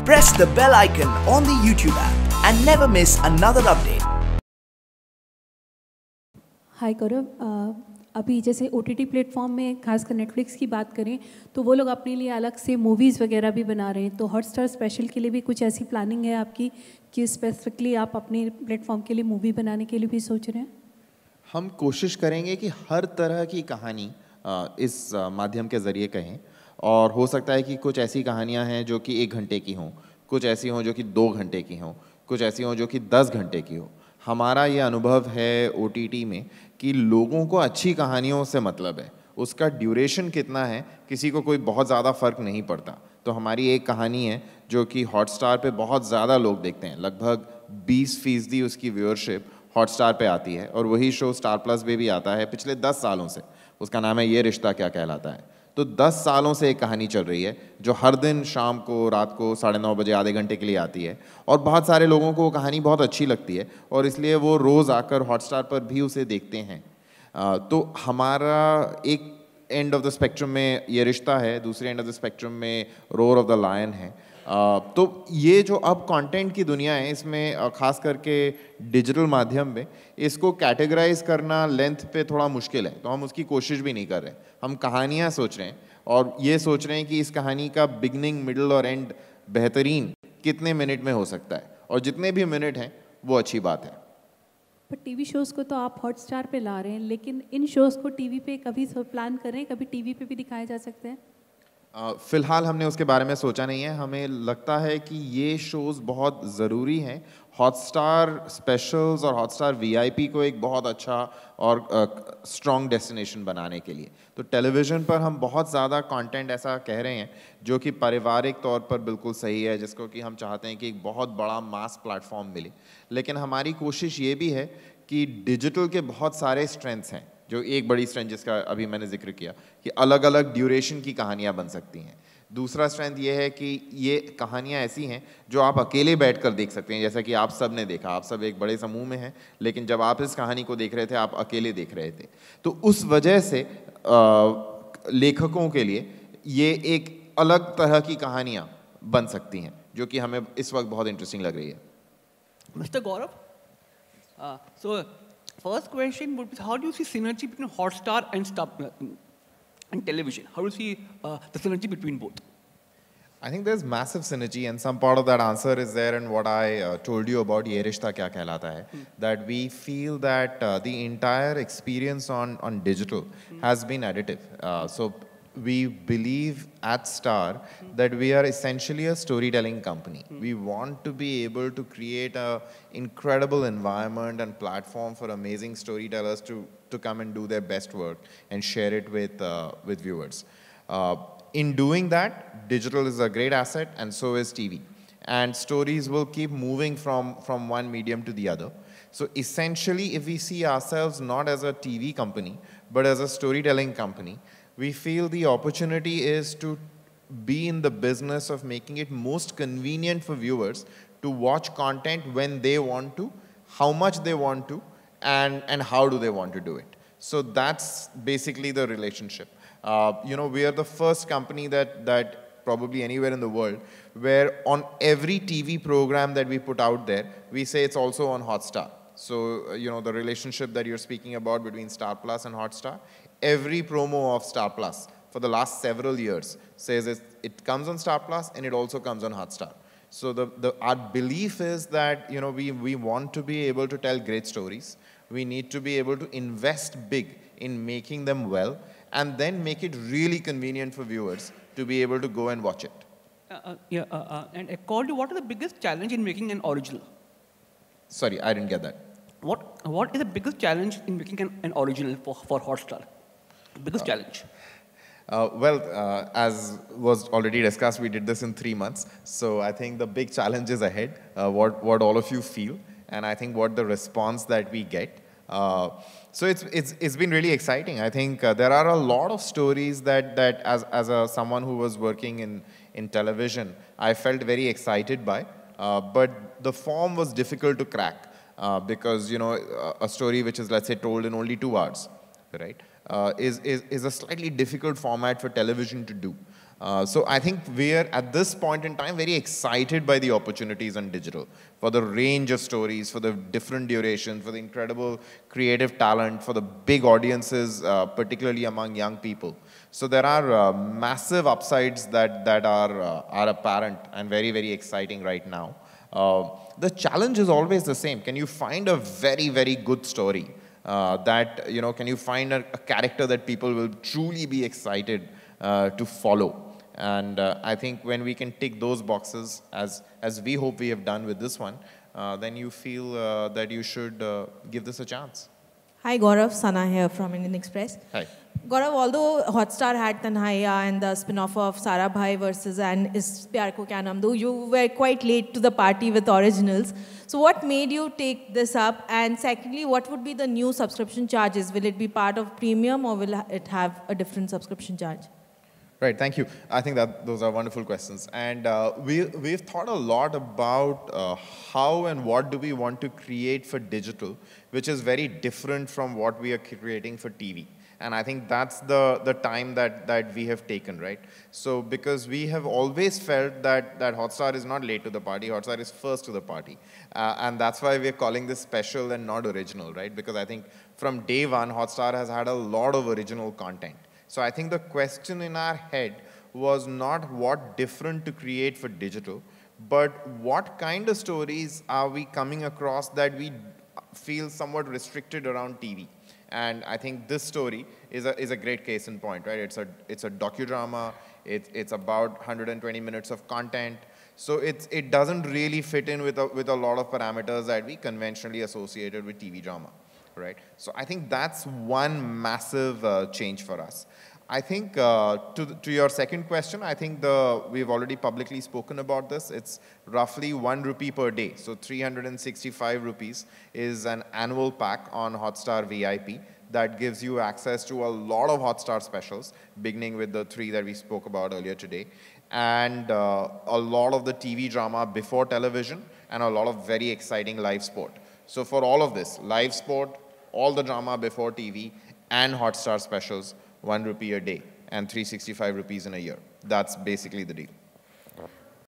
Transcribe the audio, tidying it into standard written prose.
Press the bell icon on the YouTube app and never miss another update. हाय गौरव, अभी जैसे OTT platform में खासकर Netflix की बात करें तो वो लोग अपने लिए अलग से मूवीज़ वगैरह भी बना रहे हैं, तो हॉटस्टार स्पेशल के लिए भी कुछ ऐसी प्लानिंग है आपकी कि स्पेसिफिकली आप अपने प्लेटफॉर्म के लिए मूवी बनाने के लिए भी सोच रहे हैं? हम कोशिश करेंगे कि हर तरह की कहानी इस माध्यम के ज़रिए कहें, और हो सकता है कि कुछ ऐसी कहानियां हैं जो कि 1 घंटे की हों, कुछ ऐसी हों जो कि 2 घंटे की हों, कुछ ऐसी हों जो कि 10 घंटे की हो। हमारा ये अनुभव है OTT में कि लोगों को अच्छी कहानियों से मतलब है, उसका ड्यूरेशन कितना है किसी को कोई बहुत ज़्यादा फ़र्क नहीं पड़ता। तो हमारी एक कहानी है जो कि हॉटस्टार पे बहुत ज़्यादा लोग देखते हैं, लगभग 20% उसकी व्यूअरशिप हॉटस्टार पे आती है, और वही शो स्टार प्लस पे भी आता है पिछले 10 सालों से। उसका नाम है ये रिश्ता क्या कहलाता है। तो 10 सालों से एक कहानी चल रही है जो हर दिन शाम को, रात को 9:30 बजे आधे घंटे के लिए आती है, और बहुत सारे लोगों को वो कहानी बहुत अच्छी लगती है और इसलिए वो रोज़ आकर हॉटस्टार पर भी उसे देखते हैं। तो हमारा एक एंड ऑफ द स्पेक्ट्रम में ये रिश्ता है, दूसरे एंड ऑफ द स्पेक्ट्रम में रोर ऑफ द लायन है। तो ये जो अब कंटेंट की दुनिया है, इसमें खास करके डिजिटल माध्यम में इसको कैटेगराइज करना लेंथ पे थोड़ा मुश्किल है, तो हम उसकी कोशिश भी नहीं कर रहे। हम कहानियाँ सोच रहे हैं और ये सोच रहे हैं कि इस कहानी का बिगनिंग, मिडल और एंड बेहतरीन कितने मिनट में हो सकता है, और जितने भी मिनट हैं वो अच्छी बात है। पर टीवी शोज़ को तो आप हॉटस्टार पे ला रहे हैं, लेकिन इन शोज़ को टीवी पे कभी प्लान करें, कभी टीवी पे भी दिखाए जा सकते हैं? फ़िलहाल हमने उसके बारे में सोचा नहीं है। हमें लगता है कि ये शोज़ बहुत ज़रूरी हैं हॉटस्टार स्पेशल्स और हॉटस्टार VIP को एक बहुत अच्छा और स्ट्रॉन्ग डेस्टिनेशन बनाने के लिए। तो टेलीविज़न पर हम बहुत ज़्यादा कंटेंट ऐसा कह रहे हैं जो कि पारिवारिक तौर पर बिल्कुल सही है, जिसको कि हम चाहते हैं कि एक बहुत बड़ा मास प्लेटफॉर्म मिले। लेकिन हमारी कोशिश ये भी है कि डिजिटल के बहुत सारे स्ट्रेंथ्स हैं, जो एक बड़ी स्ट्रेंथ जिसका अभी मैंने जिक्र किया कि अलग अलग ड्यूरेशन की कहानियाँ बन सकती हैं। दूसरा स्ट्रेंथ ये है कि ये कहानियाँ ऐसी हैं जो आप अकेले बैठकर देख सकते हैं, जैसा कि आप सब ने देखा, आप सब एक बड़े समूह में हैं, लेकिन जब आप इस कहानी को देख रहे थे आप अकेले देख रहे थे। तो उस वजह से लेखकों के लिए ये एक अलग तरह की कहानियाँ बन सकती हैं, जो कि हमें इस वक्त बहुत इंटरेस्टिंग लग रही है। Mr. Gaurav, so first question would be, how do you see synergy between Hotstar and television? How do you see the synergy between both? I think there's massive synergy, and some part of that answer is there in what I told you about Ye Rishta Kya Kehlata Hai. That we feel that the entire experience on digital has been additive. So we believe at Star that we are essentially a storytelling company. We want to be able to create an incredible environment and platform for amazing storytellers to come and do their best work and share it with viewers. In doing that, digital is a great asset, and so is TV. And stories will keep moving from one medium to the other. So essentially, if we see ourselves not as a TV company, but as a storytelling company, we feel the opportunity is to be in the business of making it most convenient for viewers to watch content when they want to, how much they want to, and how do they want to do it. So that's basically the relationship. We are the first company that probably anywhere in the world where on every TV program that we put out there, we say it's also on Hotstar. So, the relationship that you're speaking about between Star Plus and Hotstar, every promo of Star Plus for the last several years says it comes on Star Plus and it also comes on Hotstar. So our belief is that, we want to be able to tell great stories. We need to be able to invest big in making them well, and then make it really convenient for viewers to be able to go and watch it. And according to what is the biggest challenge in making an original? Sorry, I didn't get that. What is the biggest challenge in making an original for Hotstar? Biggest challenge? As was already discussed, we did this in 3 months. So I think the big challenge is ahead, what all of you feel, and I think what the response that we get. So it's been really exciting. I think there are a lot of stories that as someone who was working in television, I felt very excited by, but the form was difficult to crack because a story which is, let's say, told in only 2 hours, right, is a slightly difficult format for television to do. So I think we're at this point in time very excited by the opportunities on digital, for the range of stories, for the different durations, for the incredible creative talent, for the big audiences, particularly among young people. So there are massive upsides that are apparent and very, very exciting right now. The challenge is always the same. Can you find a very, very good story that, you know, can you find a character that people will truly be excited to follow? And I think when we can tick those boxes, as we hope we have done with this one, then you feel that you should give this a chance. Hi Gaurav, Sana here from Indian Express. Hi. Gaurav, although Hotstar had Tanhaiya and the spin-off of Sarabhai versus and Is Pyar Ko Kya Naam Do, you were quite late to the party with originals. So what made you take this up? And secondly, what would be the new subscription charges? Will it be part of premium or will it have a different subscription charge? Right, thank you. I think that those are wonderful questions. And we've thought a lot about how and what do we want to create for digital, which is very different from what we are creating for TV. And I think that's the time that we have taken, right? So because we have always felt that Hotstar is not late to the party, Hotstar is first to the party. And that's why we're calling this special and not original, right? Because I think from day one, Hotstar has had a lot of original content. So I think the question in our head was not what different to create for digital, but what kind of stories are we coming across that we feel somewhat restricted around TV. And I think this story is a great case in point, right? It's a docudrama. It's about 120 minutes of content. So it doesn't really fit in with a lot of parameters that we conventionally associated with TV drama, right? So I think that's one massive change for us. I think to your second question, I think we've already publicly spoken about this. It's roughly 1 rupee per day. So 365 rupees is an annual pack on Hotstar VIP that gives you access to a lot of Hotstar specials, beginning with the 3 that we spoke about earlier today, and a lot of the TV drama before television, and a lot of very exciting live sport. So for all of this, live sport, all the drama before TV, and Hotstar specials, 1 rupee a day and 365 rupees in a year. That's basically the deal.